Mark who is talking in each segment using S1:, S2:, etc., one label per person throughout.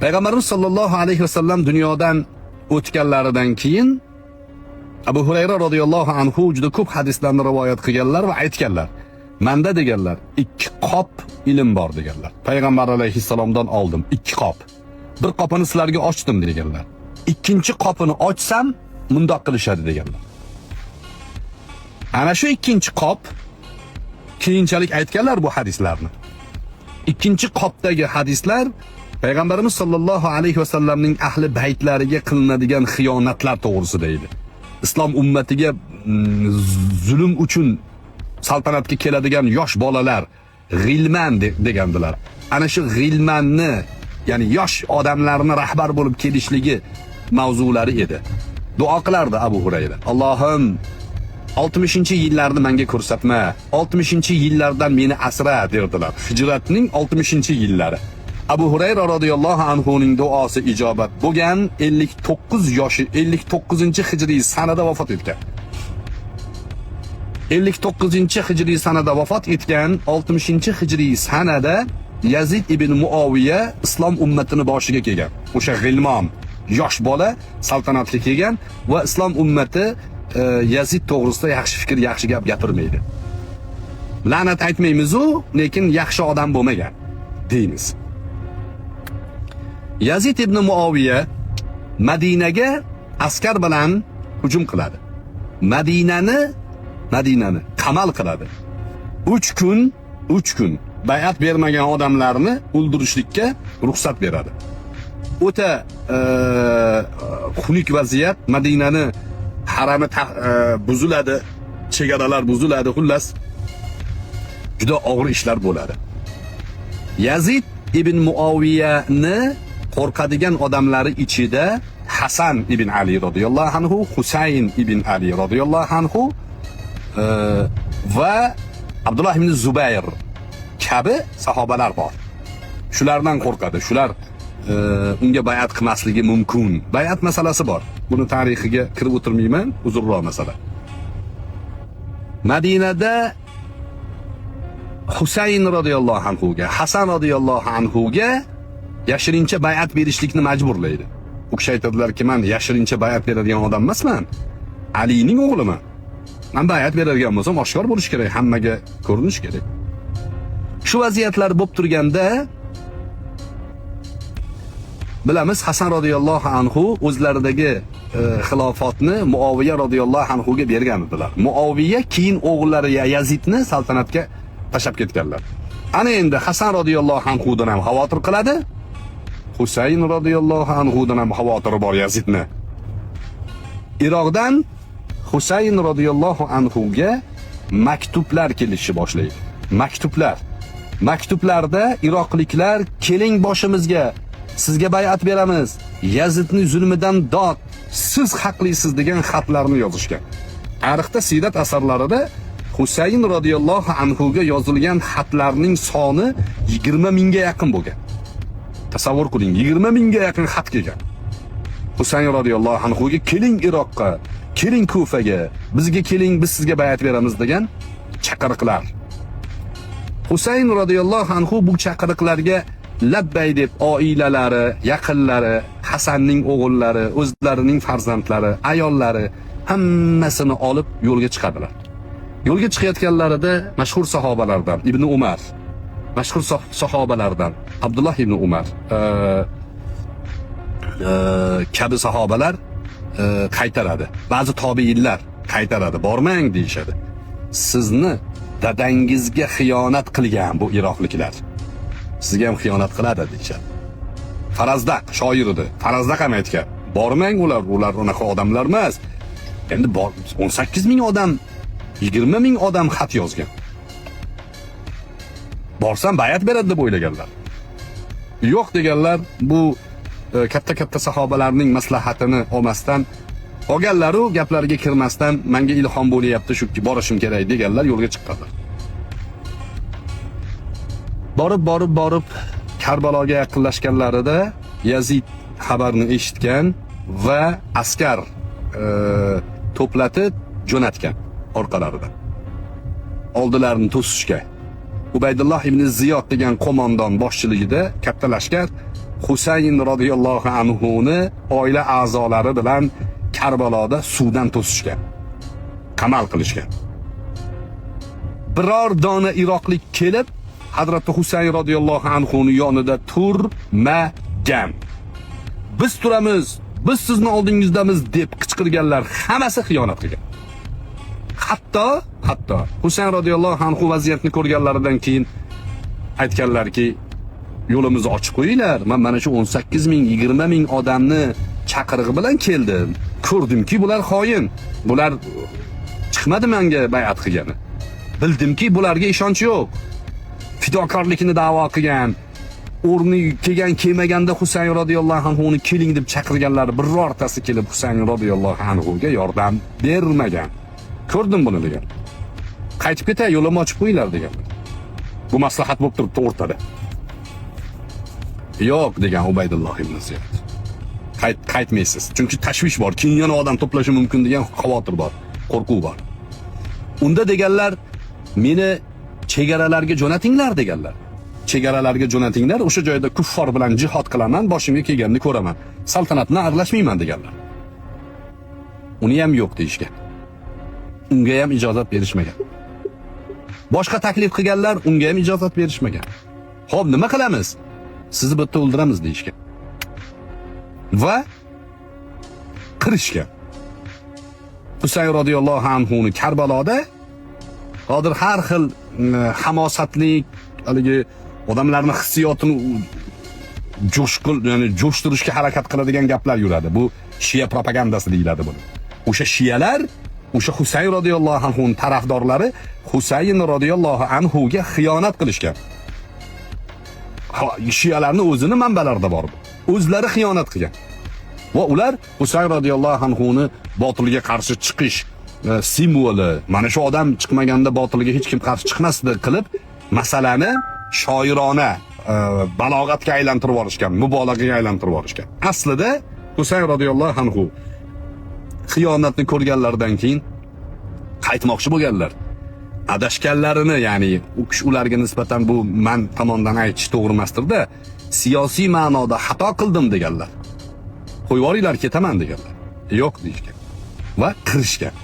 S1: Payg'ambarimiz sollallohu alayhi vasallam dunyodan o'tganlaridan keyin Abu Hurayra radhiyallohu anhu juda ko'p hadislarni rivoyat qilganlar va aytganlar. Menda deganlar, 2 qop ilm bor deganlar. Payg'ambar alayhissalomdan oldim 2 qop. Bir qopini sizlarga ochdim deganlar. Ikkinchi qopini ochsam mundoq qilishadi deganlar. Ana shu ikkinchi qop keyinchalik aytganlar bu hadislarni. Ikkinchi qopdagi hadislar Payg'ambarimiz sollallohu alayhi vasallamning ahli baytlariga qilinadigan xiyonatlar to'g'risida edi. Islom ummatiga zulm uchun saltanatga keladigan yosh bolalar g'ilman degandilar. Ana shu g'ilmanni, ya'ni yosh odamlarni rahbar bo'lib kelishligi mavzulari edi. Duo qilardi Abu Hurayra. Allohim 60-yillarni menga ko'rsatma, 60-yillardan meni asra derdilar. Hijratning 60-yillari. Abu Hurayra radhiyallohu anhuning duosi ijobat bo'lgan 59 yoshi 59-hijriy sanada vafot etgan. 59-hijriy sanada vafot etgan 60-hijriy sanada Yazid ibn Muaviya islom ummatini boshiga kelgan. O'sha g'ilmon yosh bola saltanatga kelgan va islom ummati Yazid to'g'risida yaxshi fikr, yaxshi gap gapirmaydi. La'nat aytmaymiz-u, lekin yaxshi odam bo'lmagan deymiz. Yazid ibn Muaviya Madinaga askar bilan hujum qiladi. Madinani qamal qiladi. 3 kun bay'at bermagan odamlarni o'ldirishlikka ruxsat beradi. O'ta xunuk vaziyat, Madinani harami buziladi, chegaralar buziladi, xullas juda og'ir ishlar bo'ladi. Yazid ibn Muaviyani qo'rqadigan odamlari ichida Hasan ibn Ali radhiyallohu anhu, Husayn ibn Ali radhiyallohu anhu va Abdullah ibn Zubayr kabi sahobalar bor. Shulardan qo'rqadi. Shular unga bay'at qilmasligi mumkin. Bay'at masalasi bor. Buni tarixiga kirib o'tirmayman, uzrli masala. Madinada Husayn radhiyallohu anhuga, Hasan radhiyallohu anhuga yashirincha bay'at berishlikni majburlaydi. U kishi aytadilar-ki, men yashirincha bay'at beradigan odam emasman. Alining o'g'liman. Men bay'at beradigan bo'lsam oshkor bo'lish kerak, hammaga ko'rinish kerak. Shu vaziyatlar bo'lib turganda bilamiz, Hasan radhiyallohu anhu o'zlaridagi xilofotni Muaviya radhiyallohu anhuga bergan edilar. Muaviya keyin o'g'illari Yazidni saltanatga tashab ketganlar. Ana endi Hasan radhiyallohu anhudan ham xavotir qiladi. Husayn radhiyallohu anhudan ham xavotiri bor Yazidni. Iroqdan Husayn radhiyallohu anhuga maktublar kelishni boshlaydi. Maktublarda iroqliklar keling boshimizga, sizga bay'at beramiz, Yazidni zulmidan dod, siz haqlisiz degan xatlarni yozishgan. Tarixda siyrat asarlarida Husayn radhiyallohu anhuga yozilgan xatlarning soni 20 mingga yaqin bo'lgan. Tasavvur qiling, 20 mingga yaqin xat kelgan. Husayn radhiyallohu anhuga keling Iroqqa, keling Kufaga, bizga keling, biz sizga bay'at beramiz degan chaqiriqlar. Husayn radhiyallohu anhu bu chaqiriqlarga labbay deb oilalari, yaqinlari, Hasanning o'g'illari, o'zlarining farzandlari, ayollari hammasini olib yo'lga chiqadilar. Yo'lga chiqayotganlarida mashhur sahobalardan Ibn Umar, mashhur sahobalardan Abdullah ibn Umar kabi sahobalar qaytaradi. Ba'zi tobiinlar qaytaradi, bormang deyishadi. Sizni dadangizga xiyonat qilgan bu iroqliklar sizga ham xiyonat qiladi deyishadi. Farazdaq shoir edi. Farazdaq ham aytgan, bormang, ular unaqa odamlar emas. Endi 18 ming odam, 20 ming odam xat yozgan. Borsam bay'at beradi deb o'ylaganlar. Yo'q deganlar, bu katta sahobalarning maslahatini olmasdan, olganlar-u gaplariga kirmasdan menga ilhom bo'lyapti shuki borishim kerak deganlar yo'lga chiqqanlar. Borib Karbaloga yaqinlashganlarida Yazid xabarni eshitgan va askar to'platib jo'natgan orqalaridan. Oldilarini to'sishga. Ubaydulloh ibn Ziyod degan qo'mondon boshchiligida katta lashkar Husayn radhiyallohu anhu ni oila a'zolari bilan Karbaloda suvdan to'sishgan, qamal qilishgan. Biror dona iroqlik kelib Hazrat Husayn radhiyallohu anhu ni yonida turmagan. Biz turamiz, biz sizni oldingizdamiz deb qichqirganlar hammasi xiyonat qilgan. Hatto Husayn radhiyallohu anhu vaziyatni ko'rganlaridan keyin aytganlarki, yo'limizni ochib qo'yinglar. Men mana shu 18 ming, 20 ming odamni chaqirig'i bilan keldim. Ko'rdimki, bular xoin. Bular chiqmadi menga bay'at qilgani. Bildimki, bularga ishonch yo'q. Fidokorlikni da'vo qilgan, o'rni kelgan kelmaganda Husayn radhiyallohu anhu ni keling deb chaqirganlar birortasi kelib Husayn radhiyallohu anhu ga yordam bermagan. Ko'rdim buni degan. Qaytib ketay, yo'limni ochib qo'yinglar degan. Bu maslahat bo'lib turibdi o'rtada. Yo'q degan Ubaydulloh ibn Ziyod. Qaytmaysiz. Chunki tashvish bor. Keyin yana odam to'plashi mumkin degan xavotir bor, qo'rquv bor. Unda deganlar, meni chegaralarga jo'natinglar deganlar. Chegaralarga jo'natinglar, o'sha joyda kuffar bilan jihad qilaman, boshimga kelganini ko'raman. Saltanatni aralashmayman deganlar. Uni ham yo'q deyishgan. Unga ham ijozat berishmagan. Boshqa taklif qilganlar, unga ham ijozat berishmagan. Xo'p, nima qilamiz? Sizni bu yerda o'ldiramiz deyishgan. Va qirishgan. Husayn radhiyallohu anhu ni Karbaloda hozir har xil hamosatli, haligi odamlarning hissiyotini jo'shtirishga harakat qiladigan gaplar yuradi. Bu Shia propagandasi deyiladi buni. O'sha shiyalar, o'sha Husayn radhiyallohu anhu tarafdorlari Husayn radhiyallohu anhu ga xiyonat qilishgan. Shiyalarning o'zini manbalarida bor. O'zlari xiyonat qilgan. Va ular Husayn radhiyallohu anhu ni botilga qarshi chiqish simvoli, mana shu odam chiqmaganda botilga hech kim qarshi chiqmasdi qilib, masalani shoirona balog'atga aylantirib yuborishgan, mubolag'aga aylantirib yuborishgan. Aslida Husayn radhiyallohu anhu xiyonatni ko'rganlaridan keyin qaytmoqchi bo'lganlar. Adashganlarini, ya'ni ularga nisbatan bu men tomonidan aytish to'g'ri emasdir-da, siyosiy ma'noda xato qildim deganlar. Qo'yib yuboringlar, ketaman deganlar. Yo'q deyishgan va qirishgan.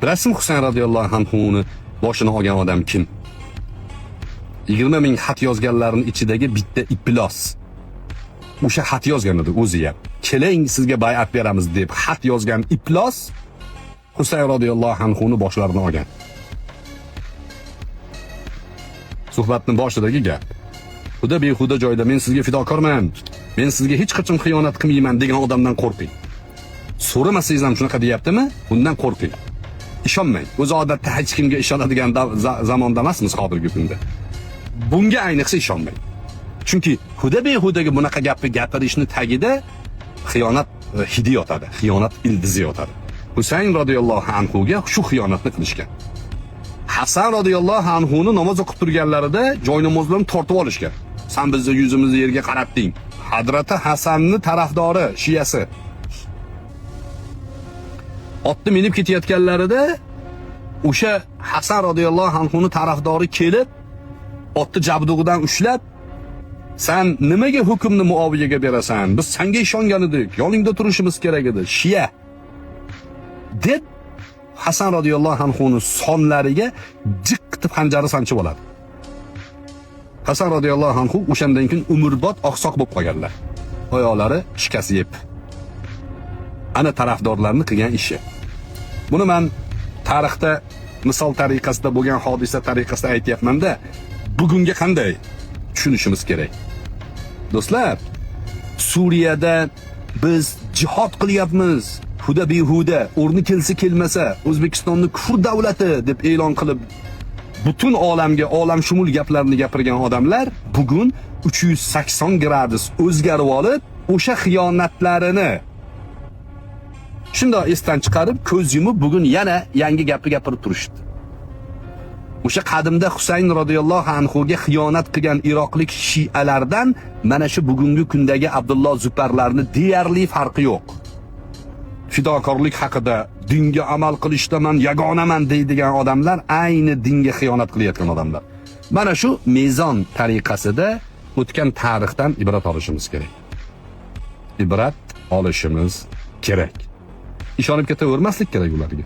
S1: Bilasizmi, Husayn radhiyallohu anhu ni boshini olgan odam kim? 20 ming xat yozganlarning ichidagi bitta Iblos. O'sha xat yozgan edi o'zi ham. Keling sizga bay'at beramiz deb xat yozgan Iblos Husayn radhiyallohu anhu ni boshlaridan olgan. Suhbatning boshidagi gap. Xudo behuda joyda men sizga fidokorman, men sizga hech qachon xiyonat qilmayman degan odamdan qo'rqing. So'ramasangiz ham shunaqa deyaptimi? Bundan qo'rqing. Ishonmang. O'zi odatda hech kimga ishonadigan zamonda emasmiz hozirgi kunda. Bunga ayniqsa ishonmang. Chunki xudo behudaga bunaqa gapni gapirishni tagida xiyonat hidi yotadi, xiyonat ildizi yotadi. Husayn radhiyallohu anhu ga shu xiyonatni qilishgan. Hasan radhiyallohu anhu ni namoz o'qib turganlarida joy namozlarini tortib olishgan. Sen bizni yuzimizni yerga qaratding. Hazrati Hasanni tarafdori, shiyasi. Otni minib ketayotganlarida o'sha Hasan radhiyallohu anhu ni tarafdori kelib, otni jabdug'idan ushlab, "Sen nimaga hukmni Muoviyaga berasan? Biz senga ishongan edik. Yoningda turishimiz kerak edi." Shiya deb Hasan radhiyallohu anhu ni sonlariga jiq qilib xanjari sanchib oladi. Hasan radhiyallohu anhu o'shandan keyin umrbod oqsoq bo'lib qolganlar. Oyoqlari shikast yeb. Ana tarafdorlarni qilgan ishi. Buni men tarixda misol tariqasida bo'lgan hodisa tariqasida aytayapman-da, bugunga qanday tushunishimiz kerak. Do'stlar, Suriyada biz jihad qilyapmiz. Huda behuda, o'rni kelsa kelmasa, O'zbekistonni kufr davlati deb e'lon qilib, butun olamga olamshumul gaplarni gapirgan odamlar bugun 380 gradus o'zgarib olib, o'sha xiyonatlarini shunday esdan chiqarib, ko'z yumib bugun yana yangi gapni gapirib turishdi. O'sha qadimda Husayn radhiyallohu anhu ga xiyonat qilgan iroqlik shialardan mana shu bugungi kundagi Abdulloh Zuparlarni deyarli farqi yo'q. Fidokorlik haqida, dinga amal qilishda men yagonaman deydigan odamlar ayni dinga xiyonat qilayotgan odamlar. Mana shu mezon tariqasida o'tgan tarixdan ibrat olishimiz kerak. Ibrat olishimiz kerak. Ishonib ketavermaslik kerak ularga.